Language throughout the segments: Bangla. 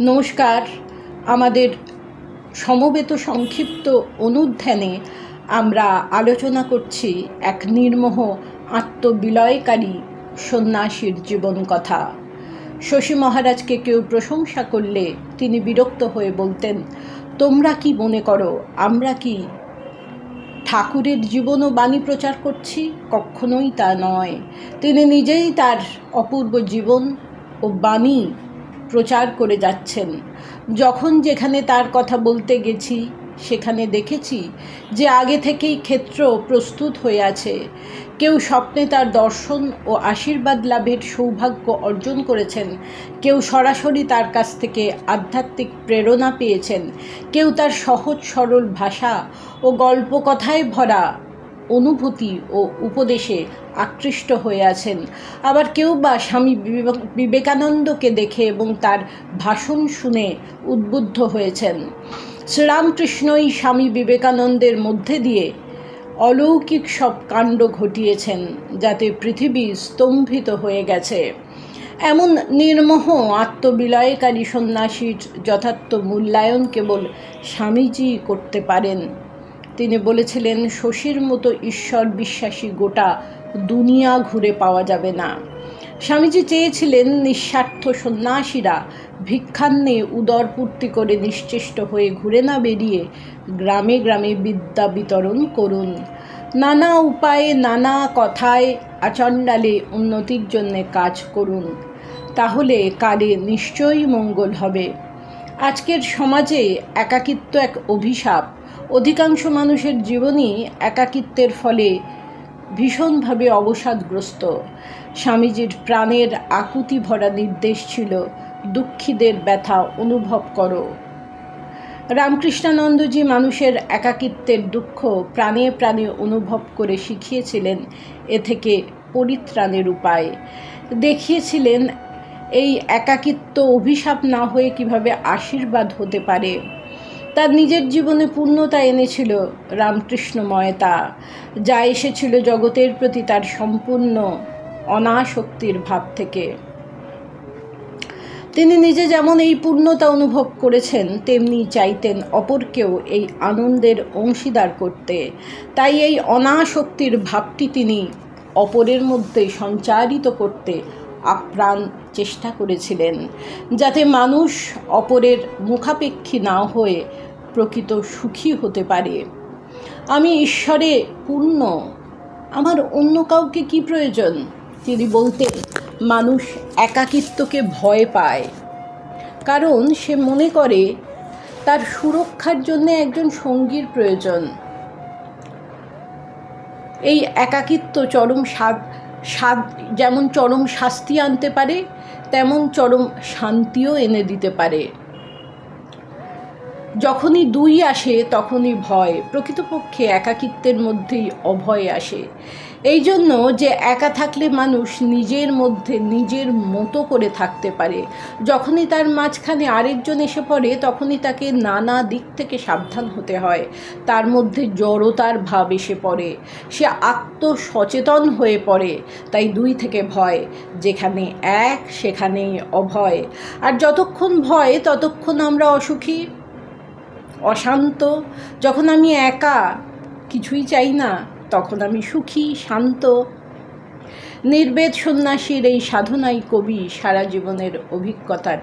নমস্কার। আমাদের সমবেত সংক্ষিপ্ত অনুধ্যানে আমরা আলোচনা করছি এক নির্মোহ আত্মবিলয়কারী সন্ন্যাসীর জীবন কথা। শশী মহারাজকে কেউ প্রশংসা করলে তিনি বিরক্ত হয়ে বলতেন, তোমরা কি মনে করো আমরা কি ঠাকুরের জীবন ও বাণী প্রচার করছি? কখনোই তা নয়। তিনি নিজেই তার অপূর্ব জীবন ও বাণী প্রচার করে যাচ্ছেন। যখন যেখানে তার কথা বলতে গেছি সেখানে দেখেছি যে আগে থেকেই ক্ষেত্র প্রস্তুত হয়ে আছে। কেউ স্বপ্নে তার দর্শন ও আশীর্বাদ লাভের সৌভাগ্য অর্জন করেছেন, কেউ সরাসরি তার কাছ থেকে আধ্যাত্মিক প্রেরণা পেয়েছেন, কেউ তার সহজ সরল ভাষা ও গল্পকথায় ভরা অনুভূতি ও উপদেশে আকৃষ্ট হয়ে আছেন। আবার কেউ বা স্বামী বিবেকানন্দকে দেখে এবং তার ভাষণ শুনে উদ্বুদ্ধ হয়েছেন। শ্রীরামকৃষ্ণই স্বামী বিবেকানন্দের মধ্যে দিয়ে অলৌকিক সব কাণ্ড ঘটিয়েছেন, যাতে পৃথিবী স্তম্ভিত হয়ে গেছে। এমন নির্মোহ আত্মবিলয়কারী সন্ন্যাসীর যথার্থ মূল্যায়ন কেবল স্বামীজি করতে পারেন। তিনি বলেছিলেন, শশীর মতো ঈশ্বর বিশ্বাসী গোটা দুনিয়া ঘুরে পাওয়া যাবে না। স্বামীজি চেয়েছিলেন নিঃস্বার্থ সন্ন্যাসীরা ভিক্ষান্নে উদরপূর্তি করে নিশ্চেষ্ট হয়ে ঘুরে না বেরিয়ে গ্রামে গ্রামে বিদ্যা বিতরণ করুন, নানা উপায়ে নানা কথায় আচণ্ডালে উন্নতির জন্যে কাজ করুন। তাহলে কালে নিশ্চয়ই মঙ্গল হবে। আজকের সমাজে একাকিত্ব এক অভিশাপ। অধিকাংশ মানুষের জীবনই একাকিত্বের ফলে ভীষণভাবে অবসাদগ্রস্ত। স্বামীজির প্রাণের আকুতি ভরা নির্দেশ ছিল, দুঃখীদের ব্যথা অনুভব করো। রামকৃষ্ণানন্দজি মানুষের একাকিত্বের দুঃখ প্রাণে প্রাণে অনুভব করে শিখিয়েছিলেন এ থেকে পরিত্রাণের উপায়। দেখিয়েছিলেন এই একাকিত্ব অভিশাপ না হয়ে কিভাবে আশীর্বাদ হতে পারে। তার নিজের জীবনে পূর্ণতা এনেছিল রামকৃষ্ণময়তা, যা এসেছিল জগতের প্রতি তার সম্পূর্ণ অনাসক্তির ভাব থেকে। তিনি নিজে যেমন এই পূর্ণতা অনুভব করেছেন, তেমনি চাইতেন অপরকেও এই আনন্দের অংশীদার করতে। তাই এই অনাসক্তির ভাবটি তিনি অপরের মধ্যে সঞ্চারিত করতে আপ্রাণ চেষ্টা করেছিলেন, যাতে মানুষ অপরের মুখাপেক্ষী না হয়ে প্রকৃত সুখী হতে পারে। আমি ঈশ্বরে পূর্ণ, আমার অন্য কাউকে কি প্রয়োজন? তিনি বলতেন, মানুষ একাকিত্বকে ভয় পায়, কারণ সে মনে করে তার সুরক্ষার জন্য একজন সঙ্গীর প্রয়োজন। এই একাকিত্ব যেমন চরম শাস্তি আনতে পারে, তেমন চরম শান্তিও এনে দিতে পারে। যখনই দুই আসে তখনই ভয়। প্রকৃতপক্ষে একাকিত্বের মধ্যেই অভয় আসে। এই জন্য যে একা থাকলে মানুষ নিজের মধ্যে নিজের মতো করে থাকতে পারে। যখনই তার মাঝখানে আরেকজন এসে পড়ে, তখনই তাকে নানা দিক থেকে সাবধান হতে হয়। তার মধ্যে জড়তার ভাব এসে পড়ে, সে আত্মসচেতন হয়ে পড়ে। তাই দুই থেকে ভয়, যেখানে এক সেখানেই অভয়। আর যতক্ষণ ভয় ততক্ষণ আমরা অসুখী, অশান্ত। যখন আমি একা, কিছুই চাই না, তখন আমি সুখী, শান্ত। নির্বেদ সন্ন্যাসীর এই সাধনাই কবি সারা জীবনের অভিজ্ঞতার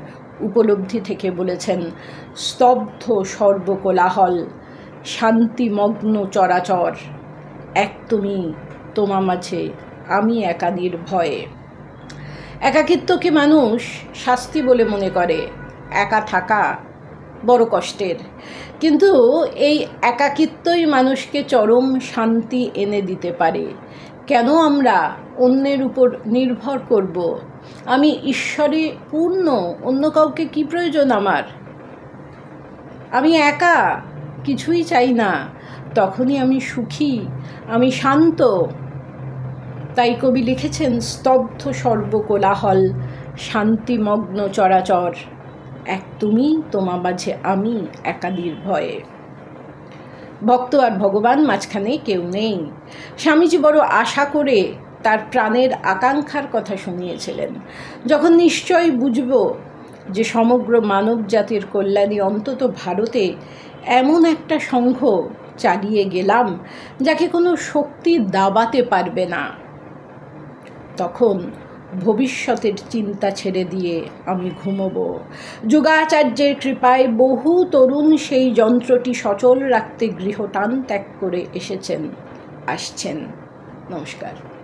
উপলব্ধি থেকে বলেছেন, স্তব্ধ সর্বকোলাহল, শান্তিমগ্ন চরাচর, এক তুমি তোমা মাঝে আমি একা নির্ভয়ে। একাকিত্বকে মানুষ শাস্তি বলে মনে করে। একা থাকা বড় কষ্টের, কিন্তু এই একাকিত্বই মানুষকে চরম শান্তি এনে দিতে পারে। কেন আমরা অন্যের উপর নির্ভর করব? আমি ঈশ্বরে পূর্ণ, অন্য কাউকে কি প্রয়োজন আমার? আমি একা, কিছুই চাই না, তখনই আমি সুখী, আমি শান্ত। তাই কবি লিখেছেন, স্তব্ধ সর্বকোলাহল, শান্তিমগ্ন চরাচর, এক তুমি তোমা মাঝে আমি একা নির্ভয়ে। ভক্ত আর ভগবান মাঝখানে কেউ নেই। স্বামীজি বড় আশা করে তার প্রাণের আকাঙ্ক্ষার কথা শুনিয়েছিলেন। যখন নিশ্চয় বুঝব যে সমগ্র মানব জাতির কল্যাণে অন্তত ভারতে এমন একটা সংঘ চালিয়ে গেলাম যাকে কোনো শক্তি দাবাতে পারবে না, তখন ভবিষ্যতের চিন্তা ছেড়ে দিয়ে আমি ঘুমোবো। যোগাচার্যের কৃপায় বহু তরুণ সেই যন্ত্রটি সচল রাখতে গৃহটান ত্যাগ করে এসেছেন, আসছেন। নমস্কার।